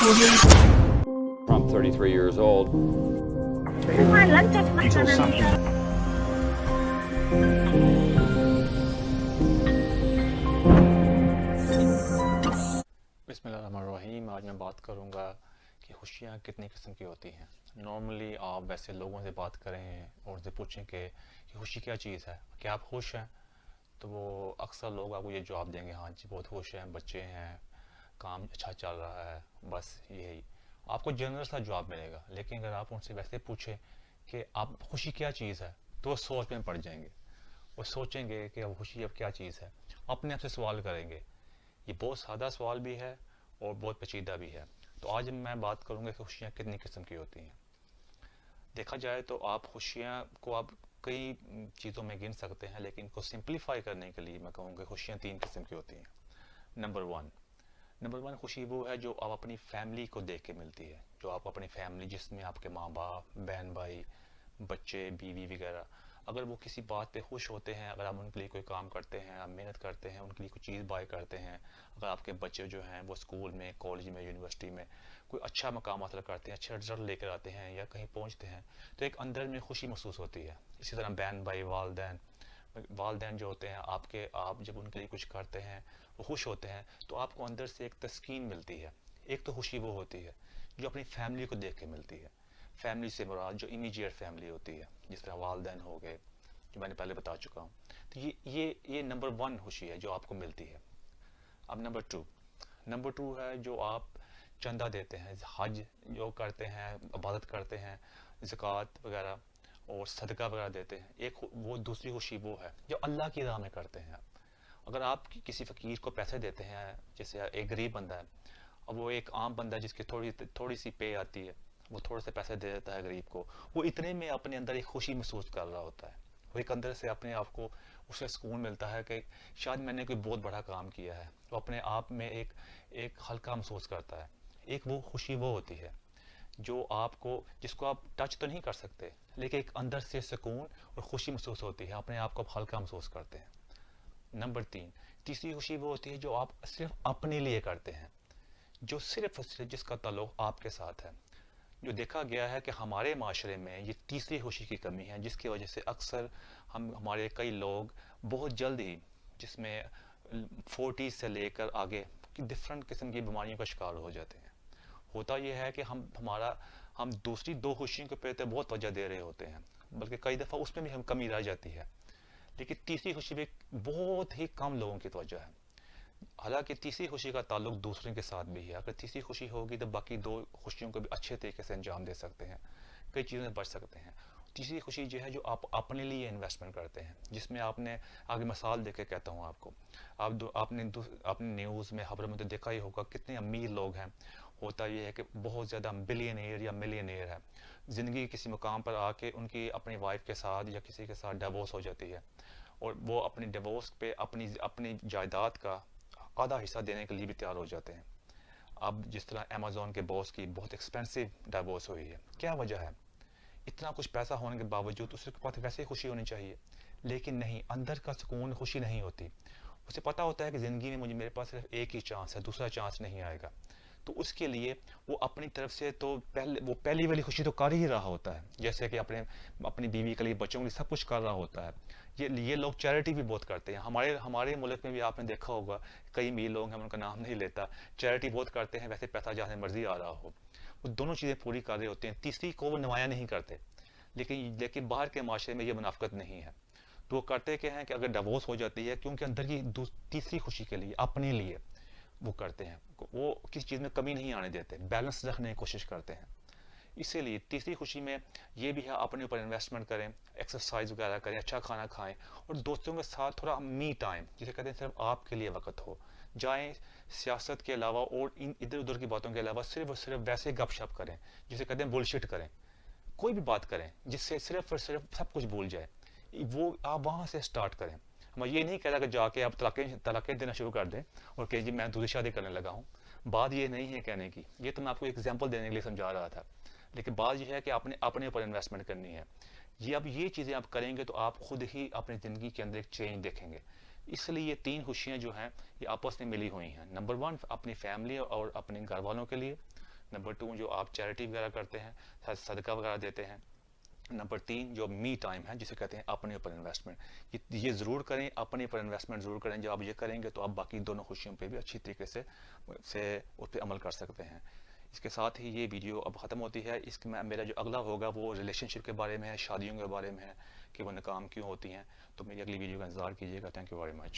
From 33 years old. Until something. बिस्मिल्लाहिर्रहमानिर्रहीम। आज मैं बात करूंगा कि खुशियाँ कितनी किस्म की होती हैं। नॉर्मली आप वैसे लोगों से बात करें और उनसे पूछें कि खुशी क्या चीज़ है, क्या आप खुश हैं, तो वो अक्सर लोग आपको ये जवाब देंगे, हाँ जी बहुत खुश हैं, बच्चे हैं, काम अच्छा चल रहा है, बस यही आपको जनरल सा जवाब मिलेगा। लेकिन अगर आप उनसे वैसे पूछें कि आप खुशी क्या चीज़ है, तो वो सोच में पड़ जाएंगे। वो सोचेंगे कि अब खुशी अब क्या चीज़ है, अपने आप से सवाल करेंगे। ये बहुत सादा सवाल भी है और बहुत पेचीदा भी है। तो आज मैं बात करूंगा कि खुशियाँ कितनी किस्म की होती हैं। देखा जाए तो आप खुशियाँ को आप कई चीज़ों में गिन सकते हैं, लेकिन इनको सिंप्लीफाई करने के लिए मैं कहूँगा खुशियाँ 3 किस्म की होती हैं। नंबर वन खुशी वो है जो आप अपनी फैमिली को देख के मिलती है, जो आप अपनी फैमिली जिसमें आपके माँ बाप, बहन भाई, बच्चे, बीवी वगैरह, अगर वो किसी बात पे खुश होते हैं, अगर आप उनके लिए कोई काम करते हैं, आप मेहनत करते हैं, उनके लिए कोई चीज़ बाय करते हैं, अगर आपके बच्चे जो हैं वो स्कूल में, कॉलेज में, यूनिवर्सिटी में कोई अच्छा मकाम हासिल करते हैं, अच्छा रिजल्ट लेकर आते हैं या कहीं पहुंचते हैं, तो एक अंदर में खुशी महसूस होती है। इसी तरह बहन भाई, वालदैन जो होते हैं आपके, आप जब उनके लिए कुछ करते हैं, वो खुश होते हैं, तो आपको अंदर से एक तस्कीन मिलती है। एक तो खुशी वो होती है जो अपनी फैमिली को देख के मिलती है। फैमिली से मुराद जो इमीडिएट फैमिली होती है, जिस तरह वालदैन हो गए, जो मैंने पहले बता चुका हूँ। तो ये नंबर वन खुशी है जो आपको मिलती है। अब नंबर टू है जो आप चंदा देते हैं, हज जो करते हैं, इबादत करते हैं, ज़कात वगैरह और सदका वगैरह देते हैं। एक वो दूसरी खुशी वो है जो अल्लाह की राह में करते हैं। अगर आप किसी फ़कीर को पैसे देते हैं, जैसे एक गरीब बंदा है, अब वो एक आम बंदा है जिसकी थोड़ी सी पे आती है, वो थोड़े से पैसे दे देता है गरीब को, वो इतने में अपने अंदर एक खुशी महसूस कर रहा होता है। वो एक अंदर से अपने आप को उसे सुकून मिलता है कि शायद मैंने कोई बहुत बड़ा काम किया है। वो अपने आप में एक हल्का महसूस करता है। एक वो खुशी वो होती है जो आपको, जिसको आप टच तो नहीं कर सकते, लेकिन एक अंदर से सुकून और खुशी महसूस होती है, अपने आप को आप हल्का महसूस करते हैं। तीसरी खुशी वो होती है जो आप सिर्फ अपने लिए करते हैं, जो सिर्फ जिसका ताल्लुक आपके साथ है। जो देखा गया है कि हमारे माशरे में ये तीसरी खुशी की कमी है, जिसकी वजह से अक्सर हमारे कई लोग बहुत जल्द ही, जिसमें 40 से लेकर आगे डिफरेंट किस्म की बीमारियों का शिकार हो जाते हैं। होता यह है कि हम दूसरी दो खुशियों के प्रति बहुत तवज्जो दे रहे होते हैं, बल्कि कई दफ़ा उसमें भी हम कमी रह जाती है, लेकिन तीसरी खुशी में बहुत ही कम लोगों की तवज्जो है। हालांकि तीसरी खुशी का ताल्लुक दूसरे के साथ भी है। अगर तीसरी खुशी होगी तो बाकी दो खुशियों को भी अच्छे तरीके से अंजाम दे सकते हैं, कई चीज़ों से बच सकते हैं। तीसरी खुशी जो है जो आप अपने लिए इन्वेस्टमेंट करते हैं, जिसमें आपने आगे मिसाल देके कहता हूँ आपको, आपने न्यूज़ में खबरों में तो देखा ही होगा कितने अमीर लोग हैं। होता यह है कि बहुत ज़्यादा बिलियनियर या मिलियनियर है, ज़िंदगी किसी मुकाम पर आके उनकी अपनी वाइफ के साथ या किसी के साथ डिवोर्स हो जाती है, और वो अपनी डिवोर्स पे अपनी जायदाद का आधा हिस्सा देने के लिए भी तैयार हो जाते हैं। अब जिस तरह अमेज़ॉन के बॉस की बहुत एक्सपेंसिव डिवोर्स हुई है, क्या वजह है? इतना कुछ पैसा होने के बावजूद उसके पास वैसे ही खुशी होनी चाहिए, लेकिन नहीं, अंदर का सुकून, खुशी नहीं होती। उसे पता होता है कि ज़िंदगी में मेरे पास सिर्फ एक ही चांस है, दूसरा चांस नहीं आएगा। तो उसके लिए वो अपनी तरफ से तो पहली वाली खुशी तो कर ही रहा होता है, जैसे कि अपनी बीवी के लिए, बच्चों के लिए सब कुछ कर रहा होता है। ये लोग चैरिटी भी बहुत करते हैं। हमारे मुल्क में भी आपने देखा होगा, कई अमीर लोग हैं, उनका नाम नहीं लेता, चैरिटी बहुत करते हैं, वैसे पैसा जहाँ से मर्जी आ रहा हो, वो दोनों चीज़ें पूरी कर रहे होते हैं। तीसरी को वो नुमाया नहीं करते, लेकिन बाहर के माशरे में ये मुनाफिकत नहीं है। तो वो करते क्या हैं कि अगर डिवोर्स हो जाती है, क्योंकि अंदर की तीसरी खुशी के लिए, अपने लिए वो करते हैं, वो किसी चीज़ में कमी नहीं आने देते, बैलेंस रखने की कोशिश करते हैं। इसीलिए तीसरी खुशी में ये भी है, अपने ऊपर इन्वेस्टमेंट करें, एक्सरसाइज वगैरह करें, अच्छा खाना खाएं, और दोस्तों के साथ थोड़ा मी टाइम, जिसे कहते हैं सिर्फ आपके लिए वक्त हो जाएं, सियासत के अलावा और इन इधर उधर की बातों के अलावा सिर्फ और सिर्फ वैसे गपशप करें जिसे कहते हैं बुलशिट करें। कोई भी बात करें जिससे सिर्फ और सिर्फ सब कुछ भूल जाए, वो आप वहाँ से स्टार्ट करें। मैं ये नहीं कह रहा कि जाके आप तलाक़ें देना शुरू कर दें और कहें जी मैं दूसरी शादी करने लगा हूँ। बात ये नहीं है कहने की, ये तो मैं आपको एग्जांपल देने के लिए समझा रहा था। लेकिन बात यह है कि आपने अपने ऊपर इन्वेस्टमेंट करनी है। ये चीज़ें आप करेंगे तो आप खुद ही अपनी ज़िंदगी के अंदर एक चेंज देखेंगे। इसलिए ये तीन खुशियाँ जो हैं ये आपस में मिली हुई हैं। नंबर वन अपनी फैमिली और अपने घर वालों के लिए, नंबर 2 जो आप चैरिटी वगैरह करते हैं, सदका वगैरह देते हैं। नंबर 3 जो मी टाइम है जिसे कहते हैं अपने ऊपर इन्वेस्टमेंट, ये ज़रूर करें, अपने ऊपर इन्वेस्टमेंट ज़रूर करें। जब आप ये करेंगे तो आप बाकी दोनों खुशियों पे भी अच्छी तरीके से उस पर अमल कर सकते हैं। इसके साथ ही ये वीडियो अब ख़त्म होती है। इसमें मेरा जो अगला होगा वो रिलेशनशिप के बारे में है, शादियों के बारे में है कि वो नाकाम क्यों होती हैं। तो मेरी अगली वीडियो का इंतज़ार कीजिएगा। Thank you very much.